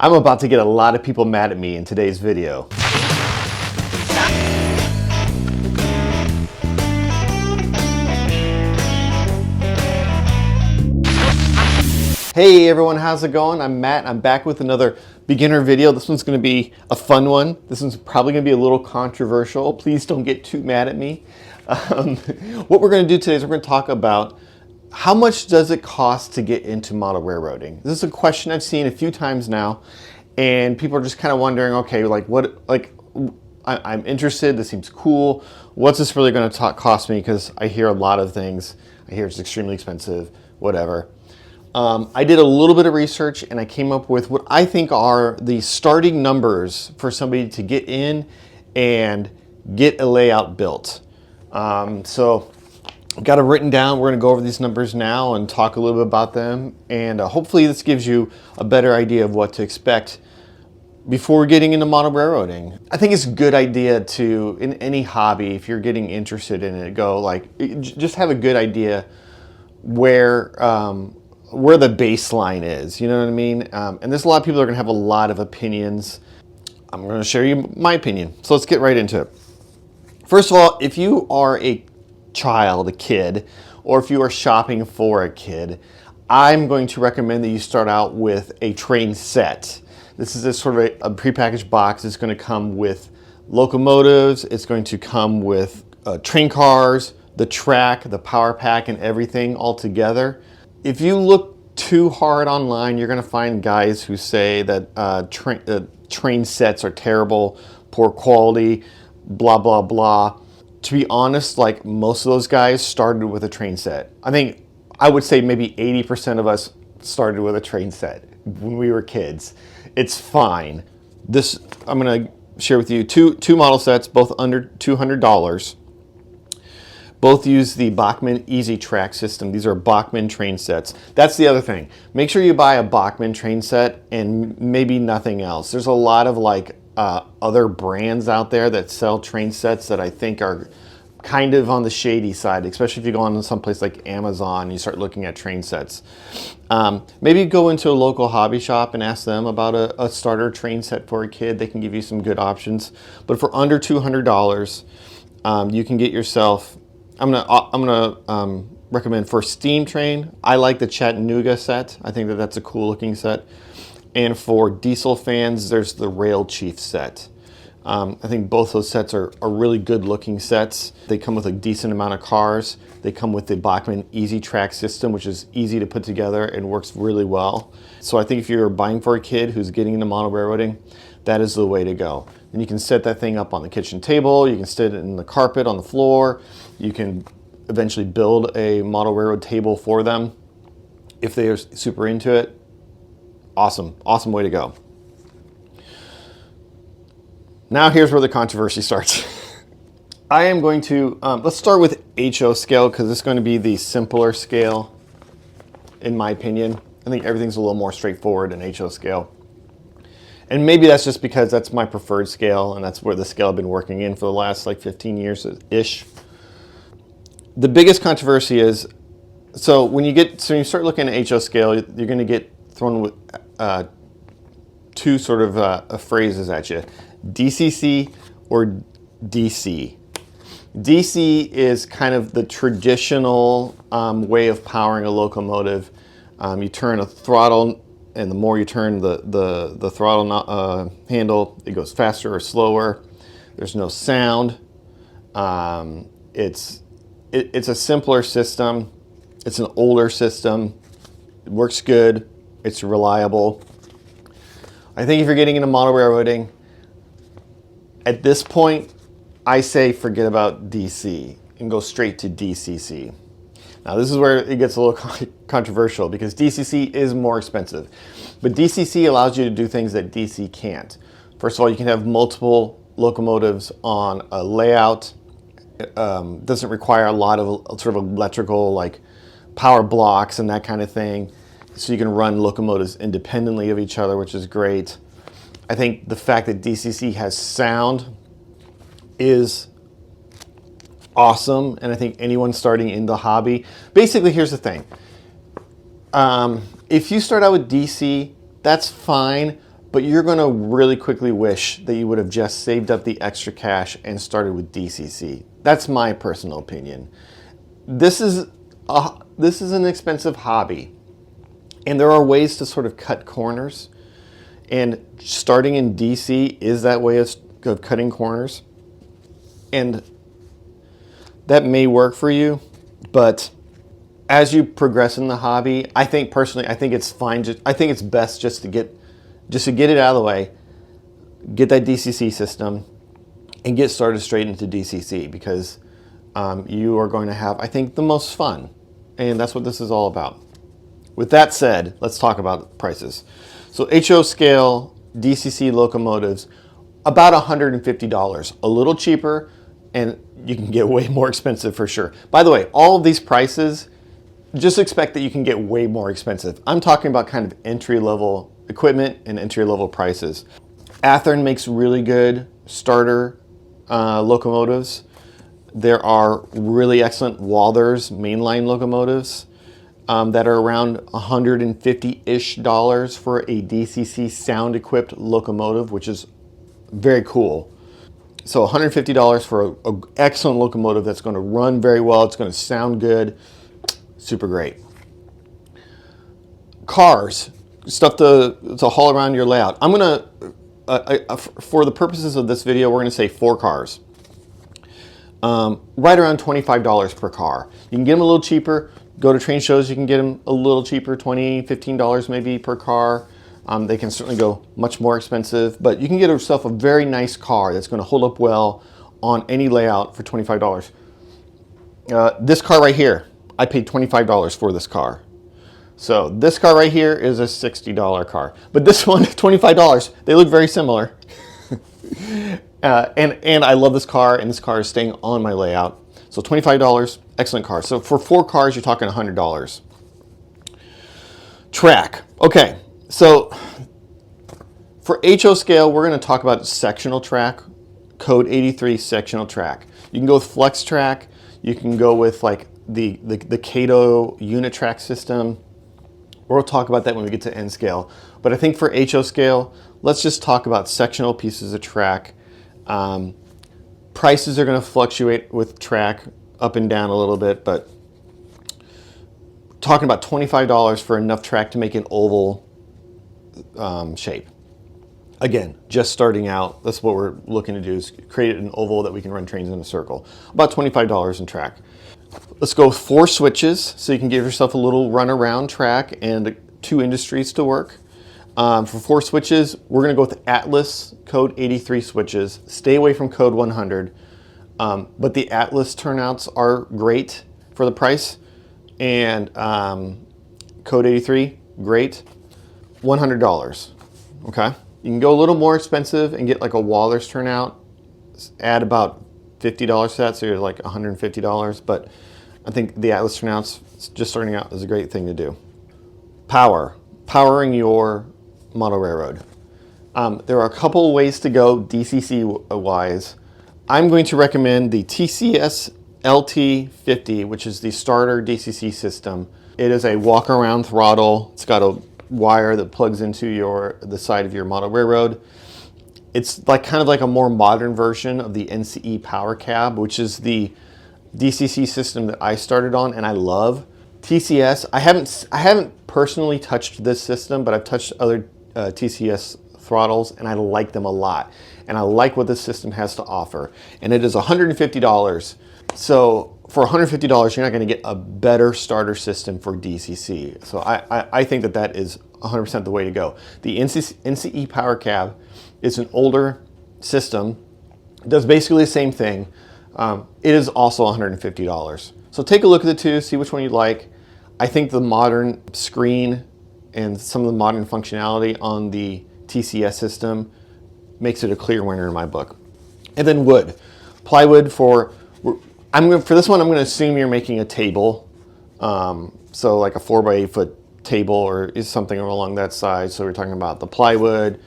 I'm about to get a lot of people mad at me in today's video. Hey everyone, how's it going? I'm Matt. I'm back with another beginner video. This one's going to be a fun one. This one's probably going to be a little controversial. Please don't get too mad at me. What we're going to do today is we're going to talk about how much does it cost to get into model railroading. This is a question I've seen a few times now, and people are just kind of wondering, okay, I'm interested. This seems cool. What's this really going to cost me? Because I hear a lot of things. I hear it's extremely expensive, whatever. I did a little bit of research and I came up with what I think are the starting numbers for somebody to get in and get a layout built. So I've got it written down. We're going to go over these numbers now and talk a little bit about them. And hopefully this gives you a better idea of what to expect before getting into model railroading. I think it's a good idea to, in any hobby, if you're getting interested in it, just have a good idea where the baseline is, you know what I mean? And there's a lot of people that are gonna have a lot of opinions. I'm gonna share you my opinion. So let's get right into it. First of all, if you are a child, a kid, or if you are shopping for a kid, I'm going to recommend that you start out with a train set. This is a sort of a prepackaged box. It's gonna come with locomotives. It's going to come with train cars, the track, the power pack, and everything all together. If you look too hard online, you're going to find guys who say that train sets are terrible, poor quality, blah, blah, blah. To be honest, like most of those guys started with a train set. I would say maybe 80% of us started with a train set when we were kids. It's fine. I'm going to share with you two model sets, both under $200. Both use the Bachmann Easy Track system. These are Bachmann train sets. That's the other thing. Make sure you buy a Bachmann train set and maybe nothing else. There's a lot of other brands out there that sell train sets that I think are kind of on the shady side, especially if you go on someplace like Amazon and you start looking at train sets. Maybe go into a local hobby shop and ask them about a starter train set for a kid. They can give you some good options. But for under $200, you can get yourself, I'm gonna recommend for steam train. I like the Chattanooga set. I think that's a cool looking set. And for diesel fans, there's the Rail Chief set. I think both those sets are really good looking sets. They come with a decent amount of cars. They come with the Bachmann Easy Track system, which is easy to put together and works really well. So I think if you're buying for a kid who's getting into model railroading, that is the way to go. And you can set that thing up on the kitchen table. You can set it in the carpet on the floor. You can eventually build a model railroad table for them if they are super into it. Awesome, awesome way to go. Now here's where the controversy starts. I am going to, let's start with HO scale because it's going to be the simpler scale in my opinion. I think everything's a little more straightforward in HO scale. And maybe that's just because that's my preferred scale and that's where the scale I've been working in for the last 15 years-ish. The biggest controversy is, so when you start looking at HO scale, you're going to get thrown with two sort of phrases at you. DCC or DC. DC is kind of the traditional way of powering a locomotive. You turn a throttle, and the more you turn the throttle handle, it goes faster or slower. There's no sound. It's a simpler system. It's an older system. It works good. It's reliable. I think if you're getting into model railroading, at this point, I say forget about DC and go straight to DCC. Now this is where it gets a little controversial because DCC is more expensive, but DCC allows you to do things that DC can't. First of all, you can have multiple locomotives on a layout. Doesn't require a lot of sort of electrical power blocks and that kind of thing. So you can run locomotives independently of each other, which is great. I think the fact that DCC has sound is awesome, and I think anyone starting in the hobby, basically here's the thing. If you start out with DC, that's fine, but you're going to really quickly wish that you would have just saved up the extra cash and started with DCC. That's my personal opinion. This is an expensive hobby, and there are ways to sort of cut corners, and starting in DC is that way of cutting corners, and that may work for you, but as you progress in the hobby, I think personally, I think it's fine. I think it's best just to get it out of the way, get that DCC system, and get started straight into DCC, because you are going to have, I think, the most fun, and that's what this is all about. With that said, let's talk about prices. So HO scale DCC locomotives, about $150, a little cheaper, and you can get way more expensive for sure. By the way, all of these prices, just expect that you can get way more expensive. I'm talking about kind of entry-level equipment and entry-level prices. Athearn makes really good starter locomotives. There are really excellent Walthers mainline locomotives that are around $150-ish for a DCC sound-equipped locomotive, which is very cool. So $150 for an excellent locomotive that's going to run very well. It's going to sound good. Super great. Cars, stuff to haul around your layout. I'm going to, for the purposes of this video, we're going to say 4 cars. Right around $25 per car. You can get them a little cheaper. Go to train shows, you can get them a little cheaper, $20, $15 maybe per car. They can certainly go much more expensive, but you can get yourself a very nice car that's going to hold up well on any layout for $25. This car right here, I paid $25 for this car. So this car right here is a $60 car, but this one, $25. They look very similar. And I love this car, and this car is staying on my layout. So $25, excellent car. So for 4 cars, you're talking $100. Track. Okay, so for HO scale, we're going to talk about sectional track, code 83 sectional track. You can go with flex track. You can go with like the Cato unit track system. We'll talk about that when we get to N scale. But I think for HO scale, let's just talk about sectional pieces of track. Prices are going to fluctuate with track up and down a little bit, but talking about $25 for enough track to make an oval shape. Again, just starting out, that's what we're looking to do, is create an oval that we can run trains in a circle. About $25 in track. Let's go with 4 switches, so you can give yourself a little run around track and 2 industries to work. For 4 switches, we're going to go with Atlas code 83 switches. Stay away from code 100, but the Atlas turnouts are great for the price, and code 83, great. $100, okay? You can go a little more expensive and get like a Walthers turnout, add about $50 to that, so you're like $150, but I think the Atlas turnouts, just starting out, is a great thing to do. Powering your model railroad. There are a couple ways to go DCC wise. I'm going to recommend the TCS LT50, which is the starter DCC system. It is a walk around throttle. It's got a wire that plugs into the side of your model railroad. It's like kind of like a more modern version of the NCE power cab, which is the DCC system that I started on and I love. TCS, I haven't personally touched this system, but I've touched other TCS throttles and I like them a lot. And I like what this system has to offer. And it is $150. So for $150, you're not going to get a better starter system for DCC. So I think that is 100% the way to go. The NCE Power Cab is an older system. It does basically the same thing. It is also $150. So take a look at the two, see which one you like. I think the modern screen and some of the modern functionality on the TCS system makes it a clear winner in my book. And then wood. Plywood for this one, I'm going to assume you're making a table. So like a 4x8 foot table or is something along that size. So we're talking about the plywood,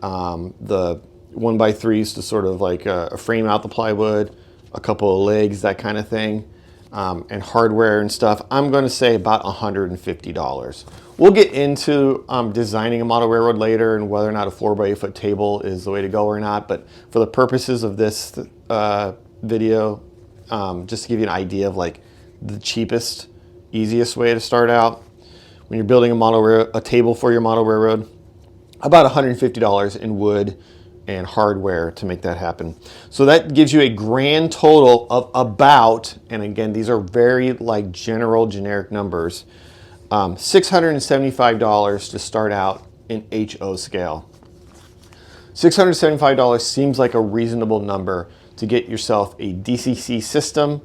the 1x3s to sort of like frame out the plywood, a couple of legs, that kind of thing. and hardware and stuff, I'm going to say about $150. We'll get into designing a model railroad later and whether or not a 4x8 foot table is the way to go or not. But for the purposes of this video, just to give you an idea of like the cheapest, easiest way to start out when you're building a table for your model railroad, about $150 in wood and hardware to make that happen. So that gives you a grand total of about, and again, these are very like generic numbers, $675 to start out in HO scale. $675 seems like a reasonable number to get yourself a DCC system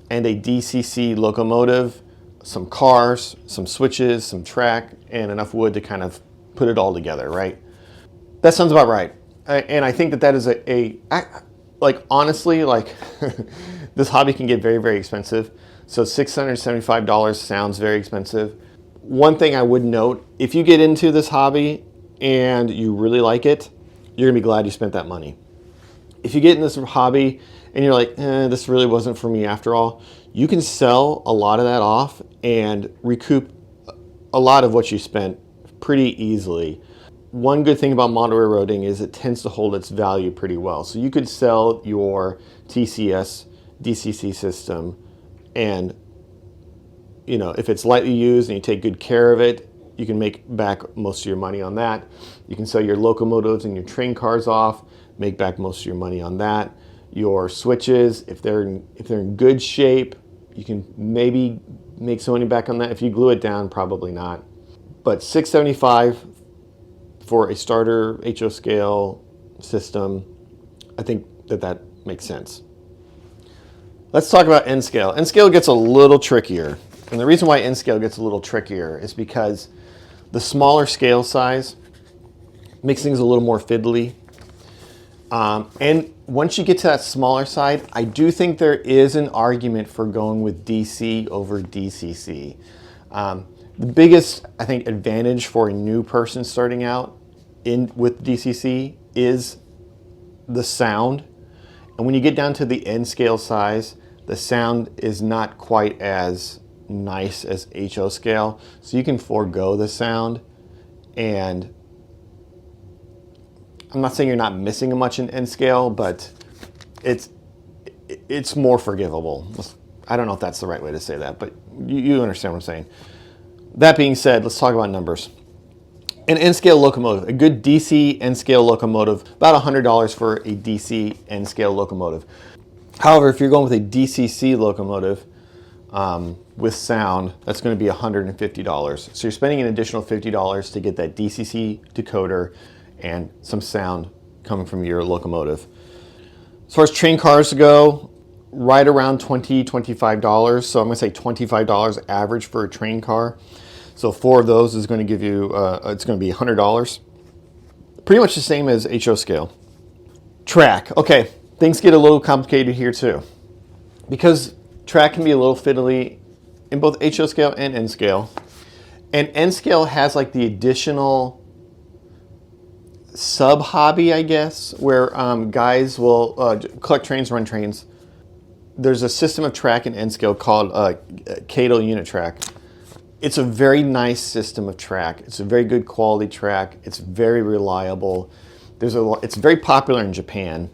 and a DCC locomotive, some cars, some switches, some track, and enough wood to kind of put it all together, right? That sounds about right. And I think that is like honestly, like this hobby can get very, very expensive. So $675 sounds very expensive. One thing I would note, if you get into this hobby and you really like it, you're gonna be glad you spent that money. If you get in this hobby and you're like, this really wasn't for me after all, you can sell a lot of that off and recoup a lot of what you spent pretty easily. One good thing about model railroading is it tends to hold its value pretty well. So you could sell your TCS DCC system, and you know, if it's lightly used and you take good care of it, you can make back most of your money on that. You can sell your locomotives and your train cars off, make back most of your money on that. Your switches, if they're in good shape, you can maybe make some money back on that. If you glue it down, probably not. But $675 for a starter HO scale system, I think that makes sense. Let's talk about N scale. N scale gets a little trickier. And the reason why N scale gets a little trickier is because the smaller scale size makes things a little more fiddly. And once you get to that smaller side, I do think there is an argument for going with DC over DCC. The biggest, I think, advantage for a new person starting out with DCC is the sound. And when you get down to the N scale size, the sound is not quite as nice as HO scale. So you can forego the sound, and I'm not saying you're not missing much in N scale, but it's more forgivable. I don't know if that's the right way to say that, but you understand what I'm saying. That being said, let's talk about numbers. An N-scale locomotive, a good DC N-scale locomotive, about $100 for a DC N-scale locomotive. However, if you're going with a DCC locomotive with sound, that's going to be $150. So you're spending an additional $50 to get that DCC decoder and some sound coming from your locomotive. As far as train cars go, right around $20, $25. So I'm going to say $25 average for a train car. So 4 of those is going to give you, it's going to be $100. Pretty much the same as HO scale. Track. Okay, things get a little complicated here too. Because track can be a little fiddly in both HO scale and N scale. And N scale has like the additional sub-hobby, I guess, where guys will collect trains, run trains. There's a system of track in N scale called Cato unit track. It's a very nice system of track. It's a very good quality track. It's very reliable. It's very popular in Japan,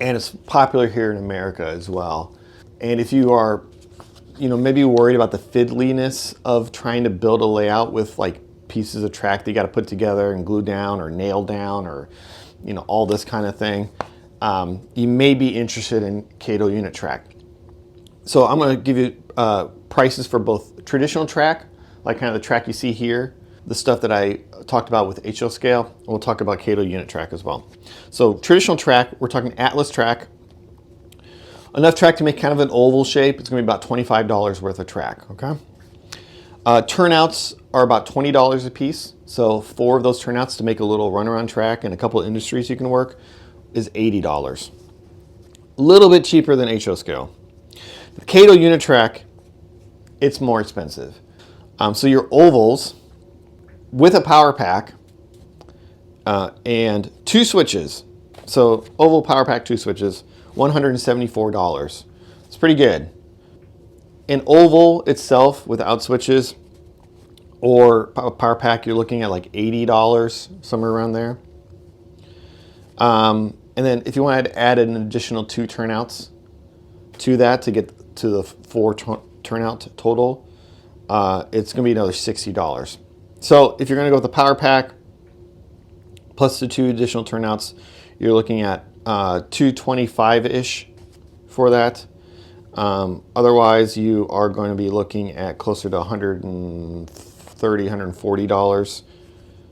and it's popular here in America as well. And if you are, maybe worried about the fiddliness of trying to build a layout with like pieces of track that you got to put together and glue down or nail down or, all this kind of thing, you may be interested in Cato unit track. So I'm going to give you prices for both traditional track, like kind of the track you see here, the stuff that I talked about with HO scale, and we'll talk about Cato unit track as well. So traditional track, we're talking Atlas track. Enough track to make kind of an oval shape. It's going to be about $25 worth of track, okay? Turnouts are about $20 a piece. So 4 of those turnouts to make a little runaround track and a couple of industries you can work is $80. A little bit cheaper than HO scale. The Cato unit track, it's more expensive. So your ovals with a power pack and 2 switches. So oval power pack, 2 switches, $174. It's pretty good. An oval itself without switches or a power pack, you're looking at like $80, somewhere around there. And then if you want to add an additional 2 turnouts to that to get to the 4 turnout total, it's going to be another $60. So if you're going to go with the power pack plus the 2 additional turnouts, you're looking at $225-ish for that. Otherwise, you are going to be looking at closer to $130, $140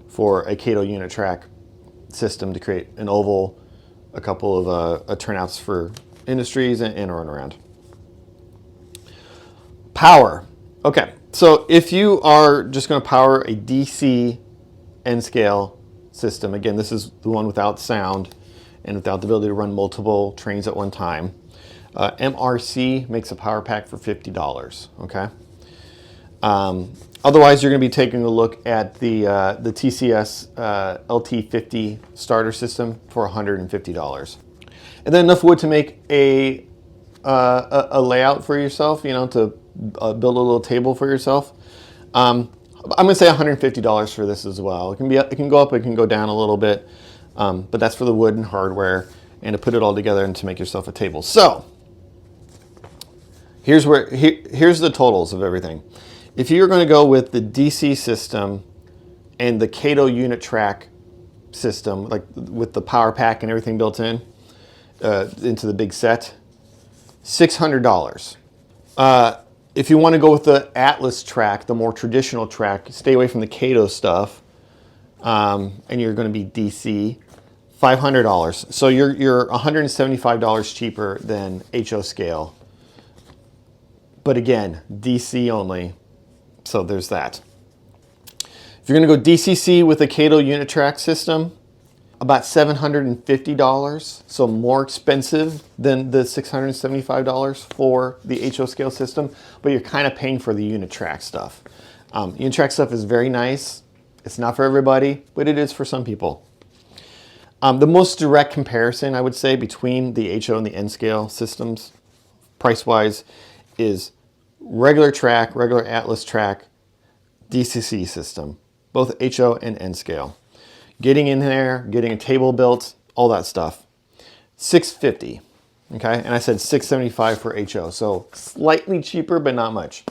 for a Kato unit track system to create an oval, a couple of turnouts for industries, and a runaround. Power. Okay, so if you are just going to power a DC N-scale system, again, this is the one without sound and without the ability to run multiple trains at one time. MRC makes a power pack for $50, okay? Otherwise, you're going to be taking a look at the TCS LT50 starter system for $150. And then enough wood to make a layout for yourself, you know, to build a little table for yourself. I'm going to say $150 for this as well. It can go up, it can go down a little bit, but that's for the wood and hardware and to put it all together and to make yourself a table. So here's the totals of everything. If you're going to go with the DC system and the Kato unit track system, like with the power pack and everything built in into the big set, $600. If you want to go with the Atlas track, the more traditional track, stay away from the Kato stuff, and you're going to be DC, $500. So you're $175 cheaper than HO scale. But again, DC only. So there's that. If you're going to go DCC with a Kato unit track system, about $750, so more expensive than the $675 for the HO scale system, but you're kind of paying for the unit track stuff. Unit track stuff is very nice. It's not for everybody, but it is for some people. The most direct comparison, I would say, between the HO and the N scale systems, price-wise, is regular track, regular Atlas track, DCC system, both HO and N scale. Getting in there, getting a table built, all that stuff. $650, okay? And I said $675 for HO, so slightly cheaper, but not much.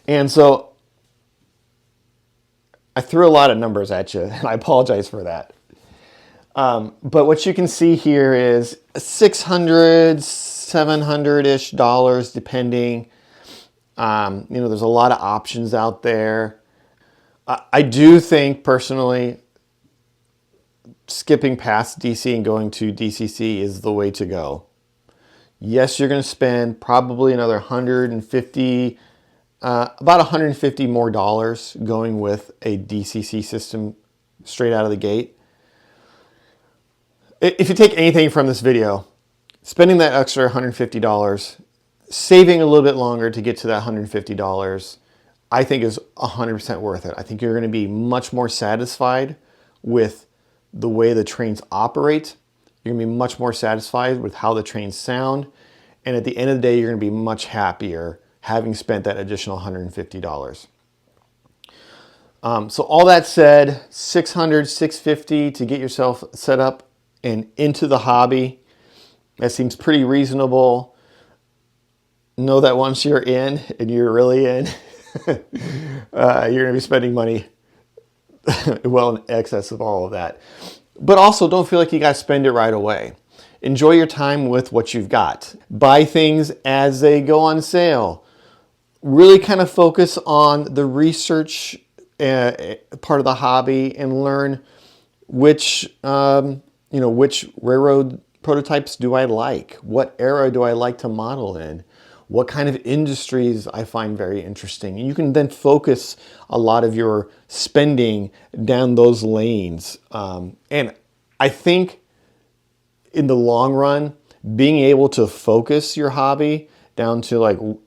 And so I threw a lot of numbers at you, and I apologize for that. But what you can see here is $600, $700-ish dollars, depending. You know, there's a lot of options out there. I do think, personally, skipping past DC and going to DCC is the way to go. Yes, you're going to spend probably another $150, about $150 more dollars going with a DCC system straight out of the gate. If you take anything from this video, spending that extra $150, saving a little bit longer to get to that $150, I think is 100% worth it. I think you're going to be much more satisfied with the way the trains operate. You're going to be much more satisfied with how the trains sound. And at the end of the day, you're going to be much happier having spent that additional $150. So all that said, $600, $650 to get yourself set up and into the hobby. That seems pretty reasonable. Know that once you're in, and you're really in, you're going to be spending money well in excess of all of that. But also, don't feel like you got to spend it right away. Enjoy your time with what you've got. Buy things as they go on sale. Really kind of focus on the research part of the hobby and learn which railroad prototypes do I like? What era do I like to model in? What kind of industries I find very interesting. And you can then focus a lot of your spending down those lanes. And I think in the long run, being able to focus your hobby down to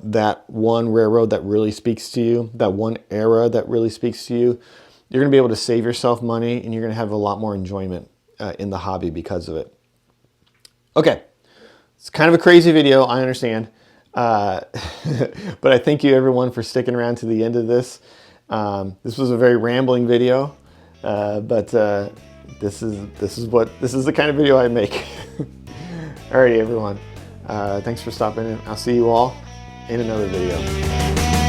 that one railroad that really speaks to you, that one era that really speaks to you, you're going to be able to save yourself money and you're going to have a lot more enjoyment in the hobby because of it. Okay, it's kind of a crazy video, I understand. But I thank you everyone for sticking around to the end of this. This was a very rambling video, but this is the kind of video I make. Alrighty everyone, thanks for stopping in. I'll see you all in another video.